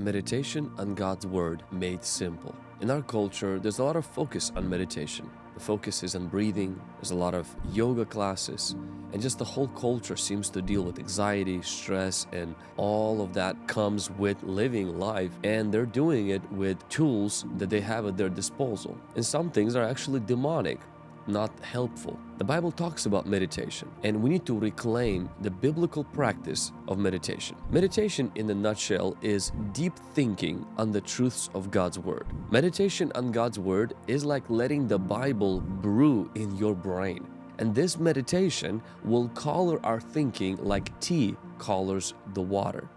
Meditation on God's Word made simple. In our culture, there's a lot of focus on meditation. The focus is on breathing, there's a lot of yoga classes, and just the whole culture seems to deal with anxiety, stress, and all of that comes with living life, and they're doing it with tools that they have at their disposal. And some things are actually demonic, not helpful. The Bible talks about meditation, and we need to reclaim the biblical practice of meditation. Meditation, in a nutshell, is deep thinking on the truths of God's Word. Meditation on God's Word is like letting the Bible brew in your brain. And this meditation will color our thinking like tea colors the water.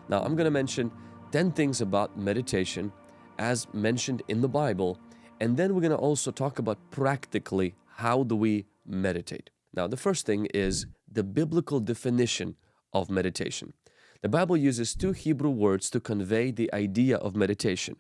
Now, I'm going to mention 10 things about meditation as mentioned in the Bible, and then we're going to also talk about practically how do we meditate. Now, the first thing is the biblical definition of meditation. The Bible uses two Hebrew words to convey the idea of meditation,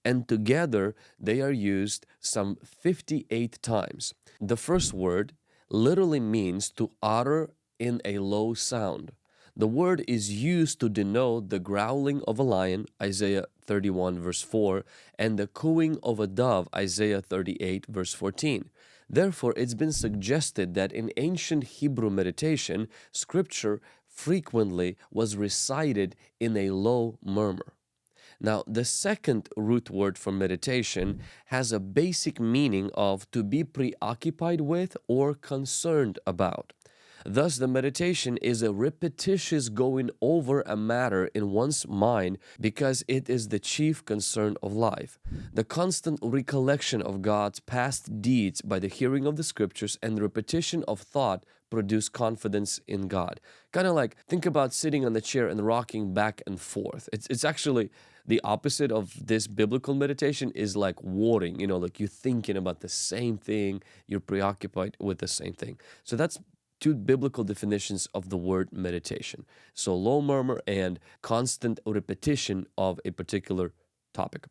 and together they are used some 58 times. The first word literally means to utter in a low sound. The word is used to denote the growling of a lion, Isaiah 31 verse 4, and the cooing of a dove, Isaiah 38 verse 14. Therefore, it's been suggested that in ancient Hebrew meditation, scripture frequently was recited in a low murmur. Now, the second root word for meditation has a basic meaning of to be preoccupied with or concerned about. Thus, the meditation is a repetitious going over a matter in one's mind because it is the chief concern of life. The constant recollection of God's past deeds by the hearing of the scriptures and the repetition of thought produce confidence in God. Kind of like, think about sitting on the chair and rocking back and forth. It's actually the opposite of this biblical meditation is like warring, like you're thinking about the same thing, you're preoccupied with the same thing. So that's two biblical definitions of the word meditation. So low murmur and constant repetition of a particular topic.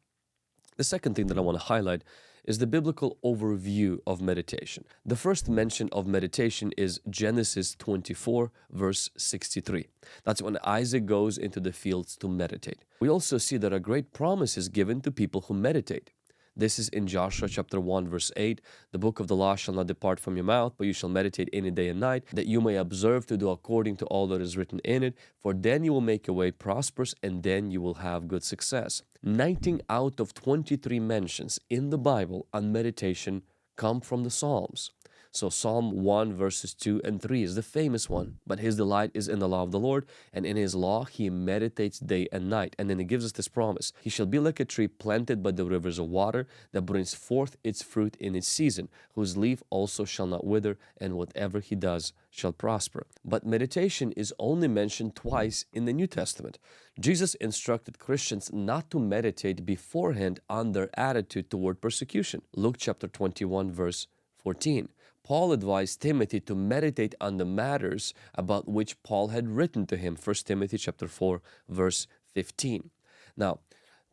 The second thing that I want to highlight is the biblical overview of meditation. The first mention of meditation is Genesis 24, verse 63. That's when Isaac goes into the fields to meditate. We also see that a great promise is given to people who meditate. This is in Joshua chapter 1 verse 8. The book of the law shall not depart from your mouth, but you shall meditate in it day and night, that you may observe to do according to all that is written in it. For then you will make your way prosperous, and then you will have good success. 19 out of 23 mentions in the Bible on meditation come from the Psalms. So Psalm 1 verses 2 and 3 is the famous one. But his delight is in the law of the Lord, and in his law he meditates day and night. And then he gives us this promise. He shall be like a tree planted by the rivers of water, that brings forth its fruit in its season, whose leaf also shall not wither, and whatever he does shall prosper. But meditation is only mentioned twice in the New Testament. Jesus instructed Christians not to meditate beforehand on their attitude toward persecution. Luke chapter 21 verse 14. Paul advised Timothy to meditate on the matters about which Paul had written to him, 1 Timothy chapter 4, verse 15. Now,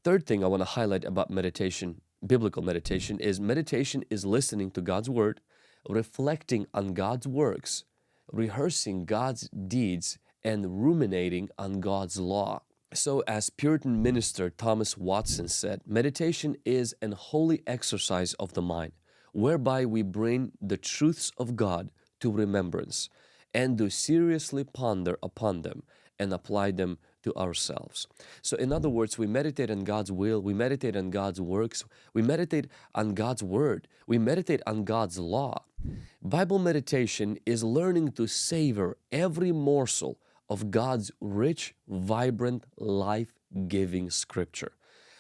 third thing I want to highlight about meditation, biblical meditation is listening to God's Word, reflecting on God's works, rehearsing God's deeds, and ruminating on God's law. So as Puritan minister Thomas Watson said, meditation is an holy exercise of the mind, whereby we bring the truths of God to remembrance and do seriously ponder upon them and apply them to ourselves. So in other words, we meditate on God's will, we meditate on God's works, we meditate on God's Word, we meditate on God's law. Bible meditation is learning to savor every morsel of God's rich, vibrant, life-giving Scripture.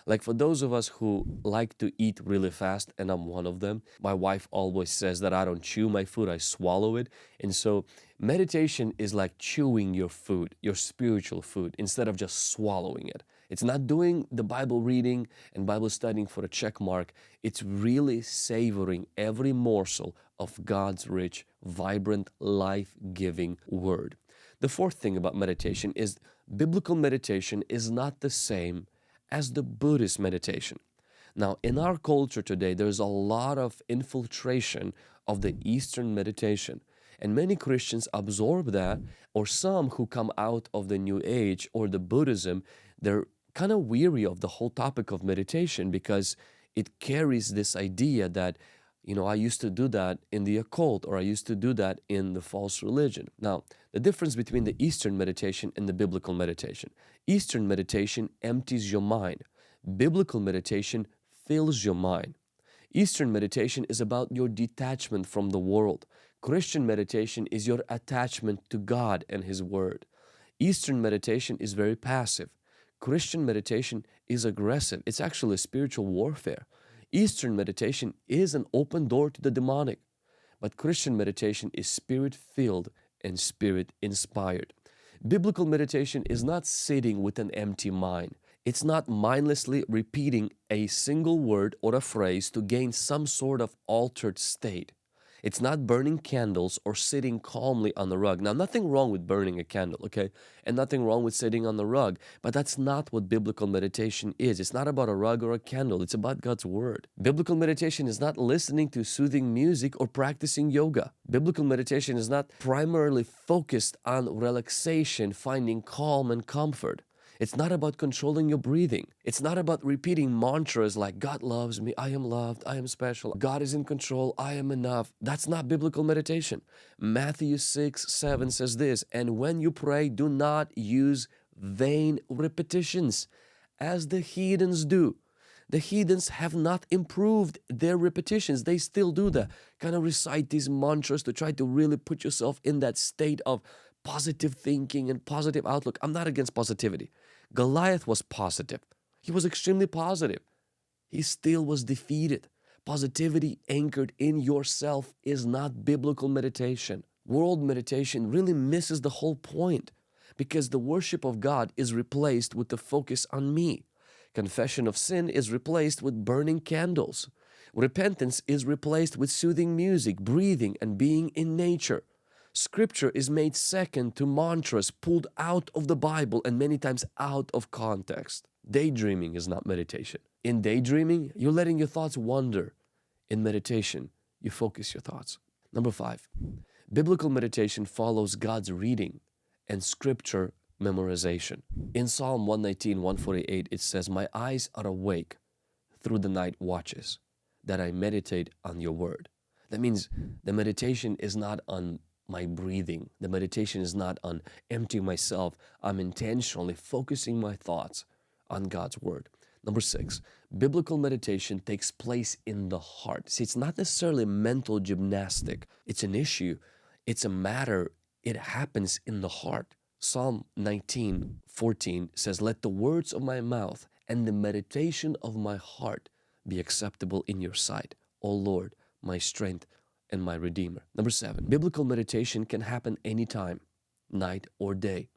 Like for those of us who like to eat really fast, and I'm one of them, my wife always says that I don't chew my food, I swallow it. And so meditation is like chewing your food, your spiritual food, instead of just swallowing it. It's not doing the Bible reading and Bible studying for a check mark. It's really savoring every morsel of God's rich, vibrant, life-giving Word. The fourth thing about meditation is biblical meditation is not the same as the Buddhist meditation. Now, in our culture today, there's a lot of infiltration of the Eastern meditation. And many Christians absorb that, or some who come out of the New Age or the Buddhism, they're kind of weary of the whole topic of meditation because it carries this idea that, I used to do that in the occult, or I used to do that in the false religion. Now, the difference between the Eastern meditation and the biblical meditation: Eastern meditation empties your mind, biblical meditation fills your mind. Eastern meditation is about your detachment from the world. Christian meditation is your attachment to God and His Word. Eastern meditation is very passive. Christian meditation is aggressive. It's actually spiritual warfare. Eastern meditation is an open door to the demonic, but Christian meditation is spirit-filled and spirit-inspired. Biblical meditation is not sitting with an empty mind. It's not mindlessly repeating a single word or a phrase to gain some sort of altered state. It's not burning candles or sitting calmly on the rug. Now, nothing wrong with burning a candle, okay? And nothing wrong with sitting on the rug, but that's not what biblical meditation is. It's not about a rug or a candle. It's about God's Word. Biblical meditation is not listening to soothing music or practicing yoga. Biblical meditation is not primarily focused on relaxation, finding calm and comfort. It's not about controlling your breathing. It's not about repeating mantras like God loves me, I am loved, I am special, God is in control, I am enough. That's not biblical meditation. Matthew 6:7 says this, "And when you pray, do not use vain repetitions as the heathens do." The heathens have not improved their repetitions. They still do that. Kind of recite these mantras to try to really put yourself in that state of positive thinking and positive outlook. I'm not against positivity. Goliath was positive. He was extremely positive. He still was defeated. Positivity anchored in yourself is not biblical meditation. World meditation really misses the whole point because the worship of God is replaced with the focus on me. Confession of sin is replaced with burning candles. Repentance is replaced with soothing music, breathing, and being in nature. Scripture is made second to mantras pulled out of the Bible and many times out of context. Daydreaming is not meditation. In daydreaming, you're letting your thoughts wander. In meditation, you focus your thoughts. Number 5, biblical meditation follows God's reading and Scripture memorization. In Psalm 119, 148, it says, "My eyes are awake through the night watches, that I meditate on your word." That means the meditation is not on my breathing. The meditation is not on emptying myself. I'm intentionally focusing my thoughts on God's Word. Number 6, biblical meditation takes place in the heart. See, it's not necessarily mental gymnastic. It's an issue. It's a matter. It happens in the heart. Psalm 19:14 says, "Let the words of my mouth and the meditation of my heart be acceptable in your sight, O Lord, my strength and my Redeemer." Number 7, biblical meditation can happen anytime, night or day.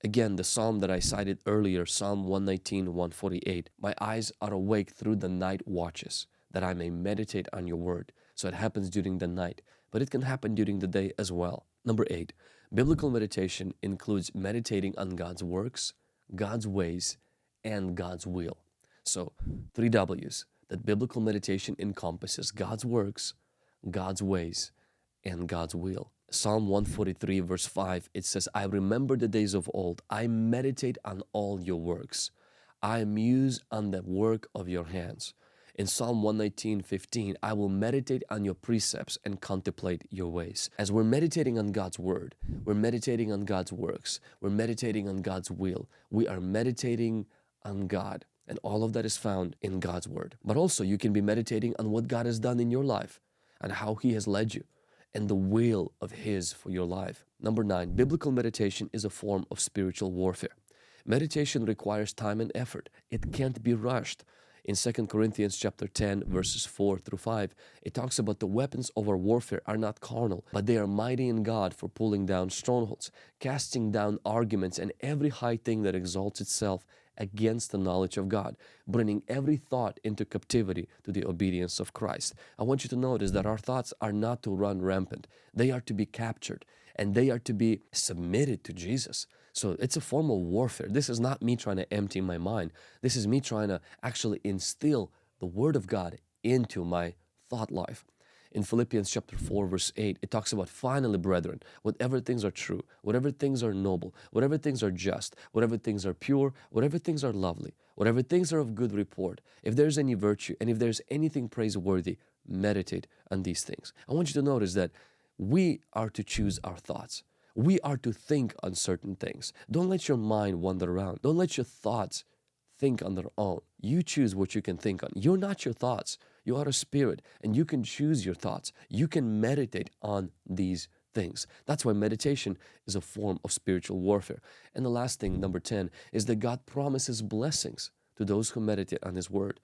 Again, the psalm that I cited earlier, Psalm 119, 148, "My eyes are awake through the night watches, that I may meditate on your word." So it happens during the night, but it can happen during the day as well. Number 8, biblical meditation includes meditating on God's works, God's ways, and God's will. So 3 W's, that biblical meditation encompasses God's works, God's ways, and God's will. Psalm 143 verse 5, it says, "I remember the days of old. I meditate on all your works. I muse on the work of your hands." In Psalm 119:15, "I will meditate on your precepts and contemplate your ways." As we're meditating on God's word, we're meditating on God's works, we're meditating on God's will, we are meditating on God. And all of that is found in God's word. But also you can be meditating on what God has done in your life and how He has led you and the will of His for your life. Number 9, biblical meditation is a form of spiritual warfare. Meditation requires time and effort. It can't be rushed. In 2 Corinthians chapter 10, verses 4 through 5, it talks about the weapons of our warfare are not carnal, but they are mighty in God for pulling down strongholds, casting down arguments and every high thing that exalts itself against the knowledge of God, bringing every thought into captivity to the obedience of Christ. I want you to notice that our thoughts are not to run rampant. They are to be captured and they are to be submitted to Jesus. So it's a form of warfare. This is not me trying to empty my mind. This is me trying to actually instill the Word of God into my thought life. In Philippians chapter 4, verse 8, it talks about, finally, brethren, whatever things are true, whatever things are noble, whatever things are just, whatever things are pure, whatever things are lovely, whatever things are of good report, if there's any virtue and if there's anything praiseworthy, meditate on these things. I want you to notice that we are to choose our thoughts. We are to think on certain things. Don't let your mind wander around. Don't let your thoughts think on their own. You choose what you can think on. You're not your thoughts. You are a spirit, and you can choose your thoughts. You can meditate on these things. That's why meditation is a form of spiritual warfare. And the last thing, number 10, is that God promises blessings to those who meditate on His Word.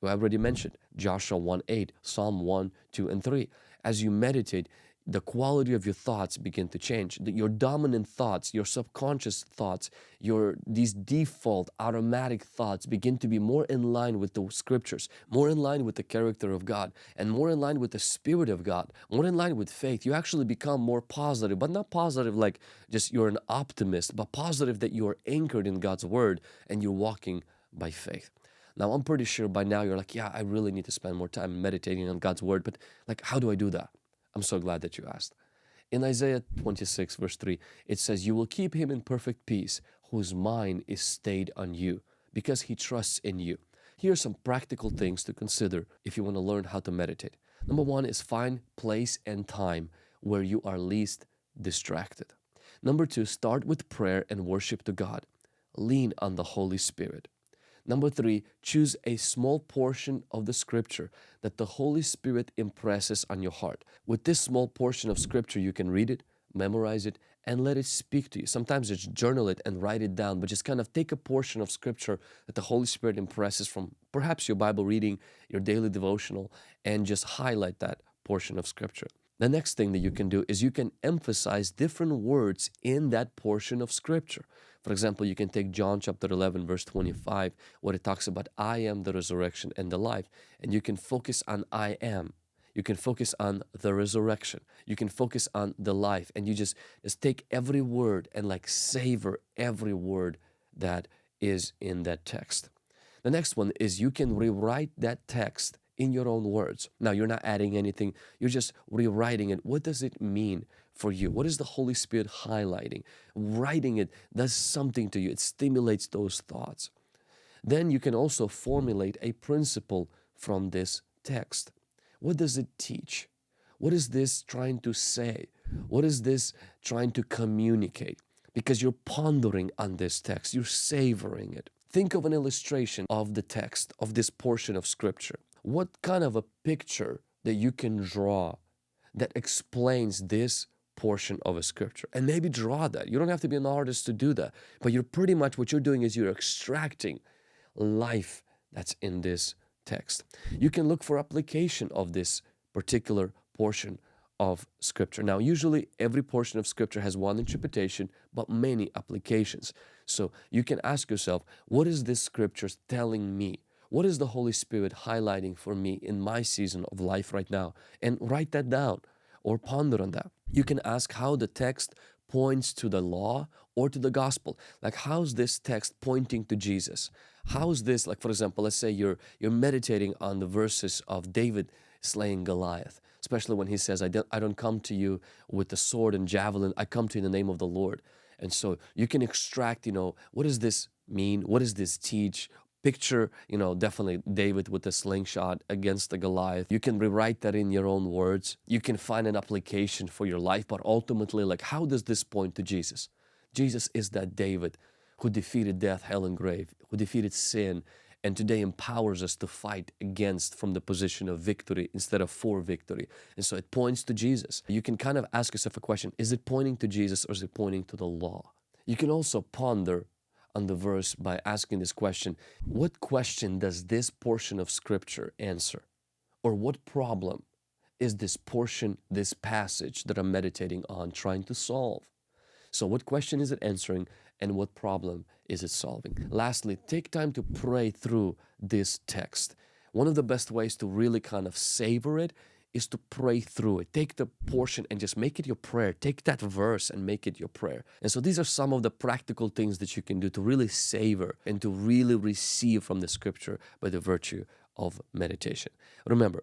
I already mentioned Joshua 1:8, Psalm 1, 2, and 3. As you meditate, the quality of your thoughts begin to change. Your dominant thoughts, your subconscious thoughts, these default automatic thoughts begin to be more in line with the scriptures, more in line with the character of God, and more in line with the Spirit of God, more in line with faith. You actually become more positive, but not positive like just you're an optimist, but positive that you are anchored in God's Word and you're walking by faith. Now, I'm pretty sure by now you're like, yeah, I really need to spend more time meditating on God's Word, but like, how do I do that? I'm so glad that you asked. In Isaiah 26, verse 3, it says, you will keep him in perfect peace, whose mind is stayed on you, because he trusts in you. Here are some practical things to consider if you want to learn how to meditate. Number one is find place and time where you are least distracted. Number two, start with prayer and worship to God. Lean on the Holy Spirit. Number three, choose a small portion of the scripture that the Holy Spirit impresses on your heart. With this small portion of scripture, you can read it, memorize it, and let it speak to you. Sometimes just journal it and write it down, but just kind of take a portion of scripture that the Holy Spirit impresses from perhaps your Bible reading, your daily devotional, and just highlight that portion of scripture. The next thing that you can do is you can emphasize different words in that portion of scripture. For example, you can take John chapter 11, verse 25, where it talks about, I am the resurrection and the life. And you can focus on I am. You can focus on the resurrection. You can focus on the life. And you just take every word and like savor every word that is in that text. The next one is you can rewrite that text in your own words. Now, you're not adding anything. You're just rewriting it. What does it mean for you? What is the Holy Spirit highlighting? Writing it does something to you. It stimulates those thoughts. Then you can also formulate a principle from this text. What does it teach? What is this trying to say? What is this trying to communicate? Because you're pondering on this text. You're savoring it. Think of an illustration of the text, of this portion of scripture. What kind of a picture that you can draw that explains this portion of a scripture? And maybe draw that. You don't have to be an artist to do that. But you're pretty much, what you're doing is you're extracting life that's in this text. You can look for application of this particular portion of scripture. Now, usually every portion of scripture has one interpretation, but many applications. So you can ask yourself, what is this scripture telling me? What is the Holy Spirit highlighting for me in my season of life right now? And write that down or ponder on that. You can ask how the text points to the law or to the gospel. Like, how's this text pointing to Jesus? How's this, like, for example, let's say you're meditating on the verses of David slaying Goliath, especially when he says, I don't come to you with the sword and javelin, I come to you in the name of the Lord. And so you can extract, what does this mean? What does this teach? Picture, definitely David with the slingshot against the Goliath. You can rewrite that in your own words. You can find an application for your life, but ultimately, like, how does this point to Jesus? Jesus is that David who defeated death, hell, and grave, who defeated sin, and today empowers us to fight against from the position of victory instead of for victory. And so it points to Jesus. You can kind of ask yourself a question, is it pointing to Jesus or is it pointing to the law? You can also ponder on the verse by asking this question, what question does this portion of scripture answer? Or what problem is this portion, this passage that I'm meditating on trying to solve? So what question is it answering and what problem is it solving? Lastly, take time to pray through this text. One of the best ways to really kind of savor it is to pray through it. Take the portion and just make it your prayer. Take that verse and make it your prayer. And so these are some of the practical things that you can do to really savor and to really receive from the scripture by the virtue of meditation. Remember,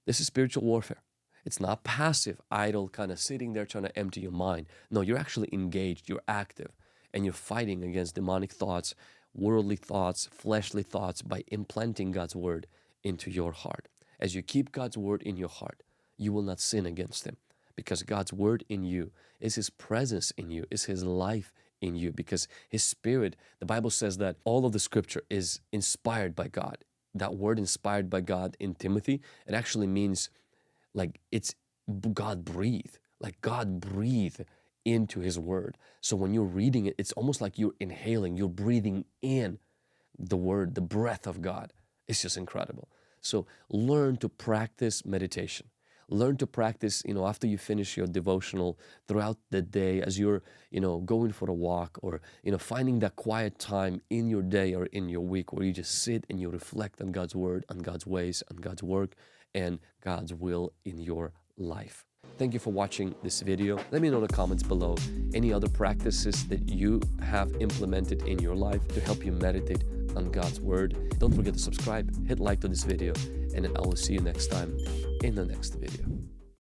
this is spiritual warfare. It's not passive, idle, kind of sitting there trying to empty your mind. No, you're actually engaged, you're active, and you're fighting against demonic thoughts, worldly thoughts, fleshly thoughts by implanting God's word into your heart. As you keep God's word in your heart, you will not sin against Him, because God's word in you is His presence in you, is His life in you, because His Spirit, the Bible says that all of the scripture is inspired by God. That word inspired by God in Timothy, it actually means like it's God breathed, like God breathed into His word. So when you're reading it, it's almost like you're inhaling, you're breathing in the word, the breath of God. It's just incredible. So learn to practice meditation. Learn to practice, after you finish your devotional throughout the day, as you're, going for a walk, or, finding that quiet time in your day or in your week where you just sit and you reflect on God's word, on God's ways, on God's work, and God's will in your life. Thank you for watching this video. Let me know in the comments below any other practices that you have implemented in your life to help you meditate on God's word. Don't forget to subscribe, hit like to this video, and then I will see you next time in the next video.